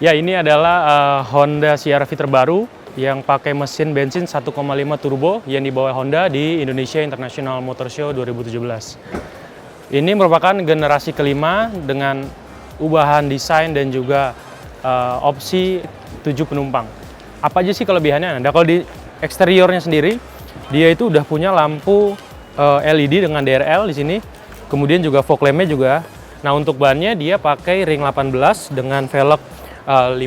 Ya, ini adalah Honda CR-V terbaru yang pakai mesin bensin 1,5 turbo yang dibawa Honda di Indonesia International Motor Show 2017. Ini merupakan generasi kelima dengan ubahan desain dan juga opsi 7 penumpang. Apa aja sih kelebihannya? Nah, kalau di eksteriornya sendiri, dia itu udah punya lampu LED dengan DRL di sini. Kemudian juga fog lamp-nya juga. Nah, untuk bannya dia pakai ring 18 dengan velg 5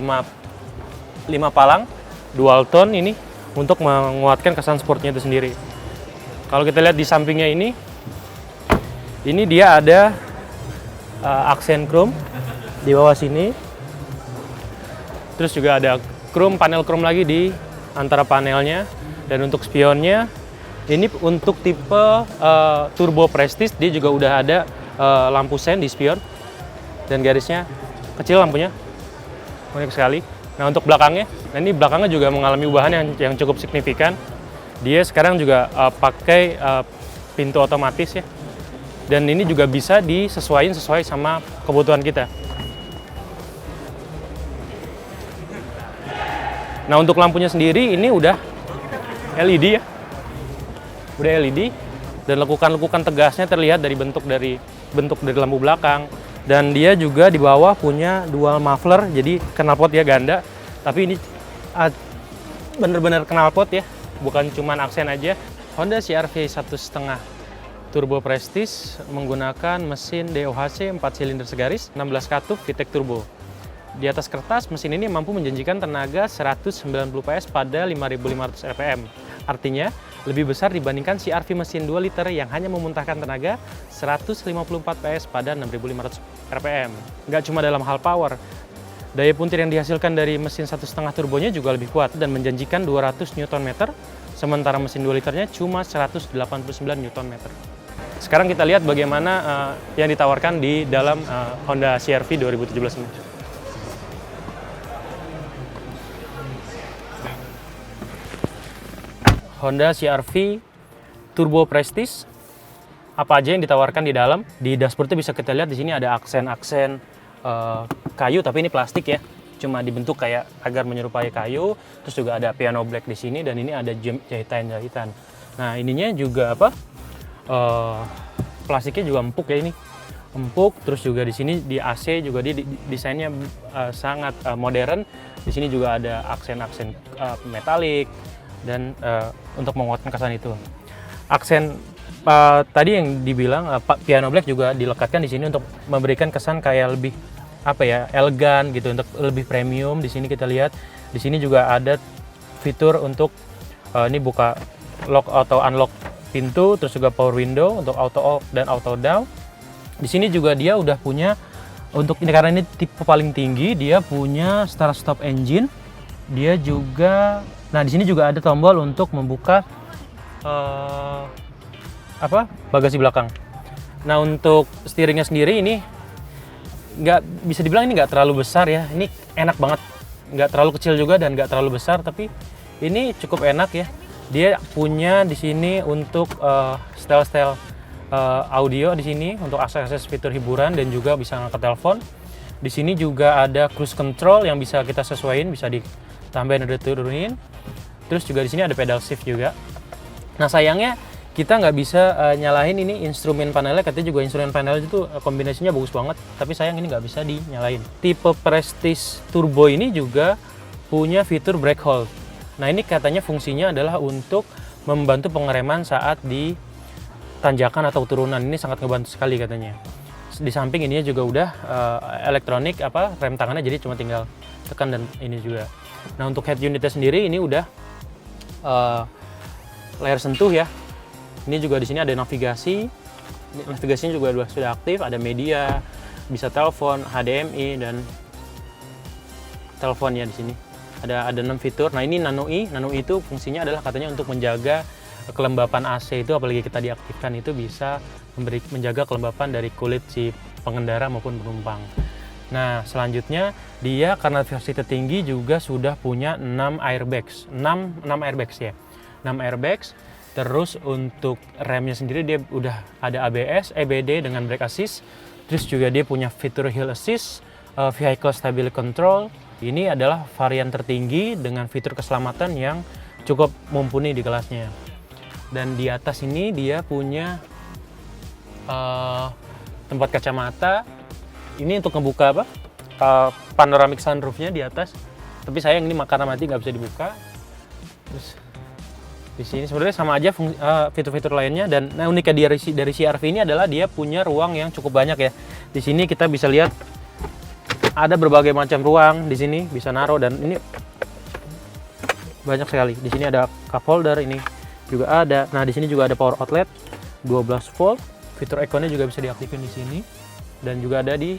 palang dual tone ini untuk menguatkan kesan sportnya itu sendiri. Kalau kita lihat di sampingnya ini dia ada aksen chrome di bawah sini. Terus juga ada panel chrome lagi di antara panelnya. Dan untuk spionnya, ini untuk tipe turbo prestige, dia juga udah ada lampu sen di spion. Dan garisnya kecil lampunya, unik sekali. Nah, untuk belakangnya, ini belakangnya juga mengalami ubahan yang cukup signifikan. Dia sekarang juga pakai pintu otomatis ya. Dan ini juga bisa disesuaikan sesuai sama kebutuhan kita. Nah, untuk lampunya sendiri ini udah LED ya. Udah LED dan lekukan-lekukan tegasnya terlihat dari bentuk dari lampu belakang. Dan dia juga di bawah punya dual muffler, jadi knalpot ya ganda. Tapi ini bener-bener knalpot ya, bukan cuma aksen aja. Honda CR-V 1.5 Turbo Prestige menggunakan mesin DOHC 4 silinder segaris, 16 katup VTEC Turbo. Di atas kertas, mesin ini mampu menjanjikan tenaga 190 PS pada 5.500 rpm. Artinya, lebih besar dibandingkan CR-V mesin 2 liter yang hanya memuntahkan tenaga 154 PS pada 6.500 rpm. Nggak cuma dalam hal power, daya puntir yang dihasilkan dari mesin 1.5 turbonya juga lebih kuat dan menjanjikan 200 Nm, sementara mesin 2 liternya cuma 189 Nm. Sekarang kita lihat bagaimana yang ditawarkan di dalam Honda CR-V 2017 ini. Honda CR-V Turbo Prestige, apa aja yang ditawarkan di dalam? Di dashboardnya bisa kita lihat di sini ada aksen-aksen kayu, tapi ini plastik ya, cuma dibentuk kayak agar menyerupai kayu. Terus juga ada piano black di sini dan ini ada jahitan-jahitan. Nah, ininya juga plastiknya juga empuk ya ini, empuk. Terus juga di sini di AC juga desainnya sangat modern. Di sini juga ada aksen-aksen metalik dan untuk menguatkan kesan itu. Aksen tadi yang dibilang piano black juga dilekatkan di sini untuk memberikan kesan kayak lebih elegan gitu, untuk lebih premium. Di sini kita lihat di sini juga ada fitur untuk ini buka lock atau unlock pintu, terus juga power window untuk auto off dan auto down. Di sini juga dia udah punya untuk ini, karena ini tipe paling tinggi, dia punya start stop engine. Dia juga, nah di sini juga ada tombol untuk membuka bagasi belakang. Nah, untuk steeringnya sendiri ini nggak bisa dibilang ini nggak terlalu besar ya. Ini enak banget, nggak terlalu kecil juga dan nggak terlalu besar, tapi ini cukup enak ya. Dia punya di sini untuk style audio di sini untuk akses fitur hiburan dan juga bisa ngangkat telepon. Di sini juga ada cruise control yang bisa kita sesuaiin, bisa ditambahin atau turunin. Terus juga di sini ada pedal shift juga. Nah, sayangnya kita nggak bisa nyalain ini instrumen panelnya. Katanya juga instrumen panel itu kombinasinya bagus banget, tapi sayang ini nggak bisa dinyalain. Tipe Prestige Turbo ini juga punya fitur brake hold. Nah, ini katanya fungsinya adalah untuk membantu pengereman saat di tanjakan atau turunan. Ini sangat ngebantu sekali katanya. Di samping ininya juga udah elektronik rem tangannya, jadi cuma tinggal tekan dan ini juga. Nah, untuk head unitnya sendiri ini udah layar sentuh ya. Ini juga di sini ada navigasi. Navigasinya juga sudah aktif, ada media, bisa telepon, HDMI dan teleponnya di sini. Ada 6 fitur. Nah, ini Nano E. Nano E itu fungsinya adalah katanya untuk menjaga kelembapan AC itu, apalagi kita diaktifkan itu bisa menjaga kelembapan dari kulit si pengendara maupun penumpang. Nah, selanjutnya dia karena versi tertinggi juga sudah punya 6 airbags. 6 airbags ya. 6 airbags. Terus untuk remnya sendiri dia udah ada ABS, EBD dengan brake assist. Terus juga dia punya fitur hill assist, vehicle stability control, Ini adalah varian tertinggi dengan fitur keselamatan yang cukup mumpuni di kelasnya. Dan di atas ini dia punya tempat kacamata. Ini untuk ngebuka apa? Panoramic sunroofnya di atas. Tapi sayang ini karena mati nggak bisa dibuka. Terus di sini sebenarnya sama aja fitur-fitur lainnya, dan uniknya dari CR-V ini adalah dia punya ruang yang cukup banyak ya. Di sini kita bisa lihat ada berbagai macam ruang di sini bisa naruh, dan ini banyak sekali. Di sini ada cup holder, ini juga ada. Nah, di sini juga ada power outlet 12 volt. Fitur ekonnya juga bisa diaktifkan di sini dan juga ada di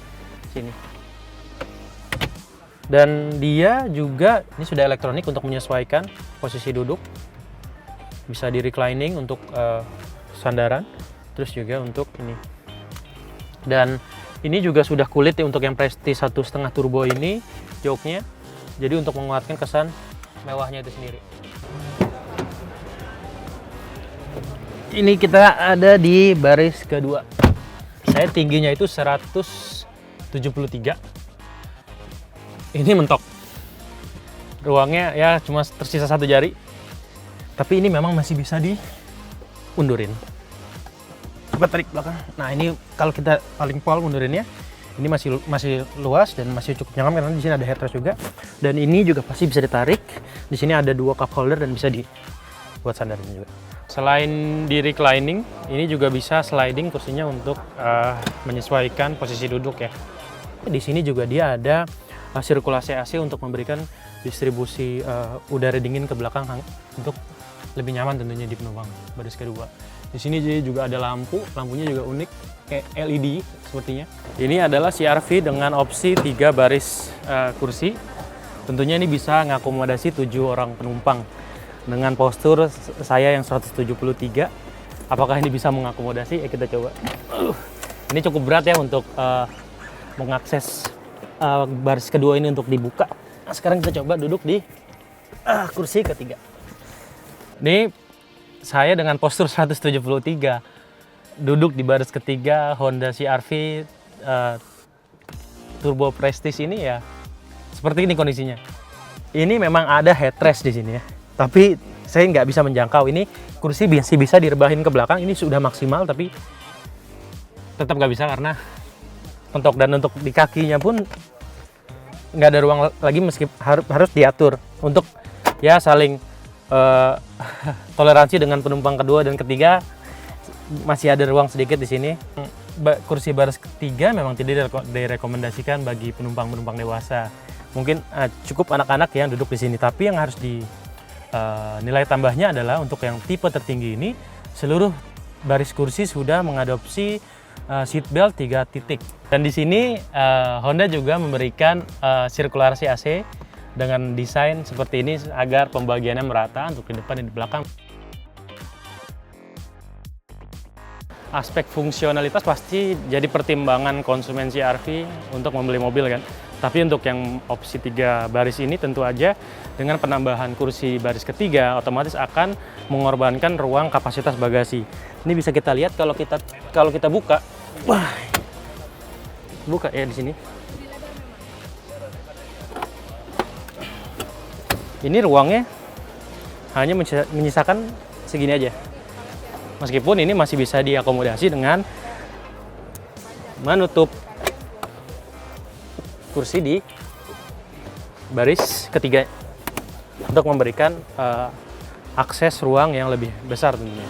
sini. Dan dia juga ini sudah elektronik untuk menyesuaikan posisi duduk. Bisa di reclining untuk sandaran, terus juga untuk ini. Dan ini juga sudah kulit ya untuk yang Prestige 1.5 turbo ini joknya. Jadi untuk menguatkan kesan mewahnya itu sendiri. Ini kita ada di baris kedua. Saya tingginya itu 173. Ini mentok. Ruangnya ya cuma tersisa 1 jari. Tapi ini memang masih bisa diundurin. Coba tarik belakang. Nah, ini kalau kita paling pol undurinnya, ini masih luas dan masih cukup nyaman karena di sini ada headrest juga. Dan ini juga pasti bisa ditarik. Di sini ada 2 cup holder dan bisa dibuat sandaran juga. Selain di reclining, ini juga bisa sliding kursinya untuk menyesuaikan posisi duduk ya. Di sini juga dia ada sirkulasi AC untuk memberikan distribusi udara dingin ke belakang untuk lebih nyaman tentunya di penumpang baris kedua. Di sini juga ada lampunya juga unik kayak LED sepertinya. Ini adalah CR-V dengan opsi 3 baris kursi. Tentunya ini bisa mengakomodasi 7 orang penumpang. Dengan postur saya yang 173, apakah ini bisa mengakomodasi? Kita coba. Ini cukup berat ya untuk mengakses baris kedua ini untuk dibuka. Nah, sekarang kita coba duduk di kursi ketiga. Ini saya dengan postur 173 duduk di baris ketiga Honda CR-V Turbo Prestige ini ya seperti ini kondisinya. Ini memang ada headrest di sini ya, tapi saya nggak bisa menjangkau. Ini kursi bisa direbahin ke belakang. Ini sudah maksimal, tapi tetap nggak bisa karena mentok, dan untuk di kakinya pun nggak ada ruang lagi, meski harus diatur untuk ya saling toleransi dengan penumpang kedua dan ketiga. Masih ada ruang sedikit di sini. Kursi baris ketiga memang tidak direkomendasikan bagi penumpang dewasa. Mungkin cukup anak-anak yang duduk di sini. Tapi yang harus nilai tambahnya adalah untuk yang tipe tertinggi ini, seluruh baris kursi sudah mengadopsi seat belt 3 titik. Dan di sini Honda juga memberikan sirkulasi AC dengan desain seperti ini agar pembagiannya merata untuk di depan dan di belakang. Aspek fungsionalitas pasti jadi pertimbangan konsumen CR-V untuk membeli mobil kan. Tapi untuk yang opsi 3 baris ini tentu aja dengan penambahan kursi baris ketiga otomatis akan mengorbankan ruang kapasitas bagasi. Ini bisa kita lihat kalau kita buka. Wah. Buka ya di sini. Ini ruangnya hanya menyisakan segini aja. Meskipun ini masih bisa diakomodasi dengan menutup kursi di baris ketiga untuk memberikan akses ruang yang lebih besar tentunya.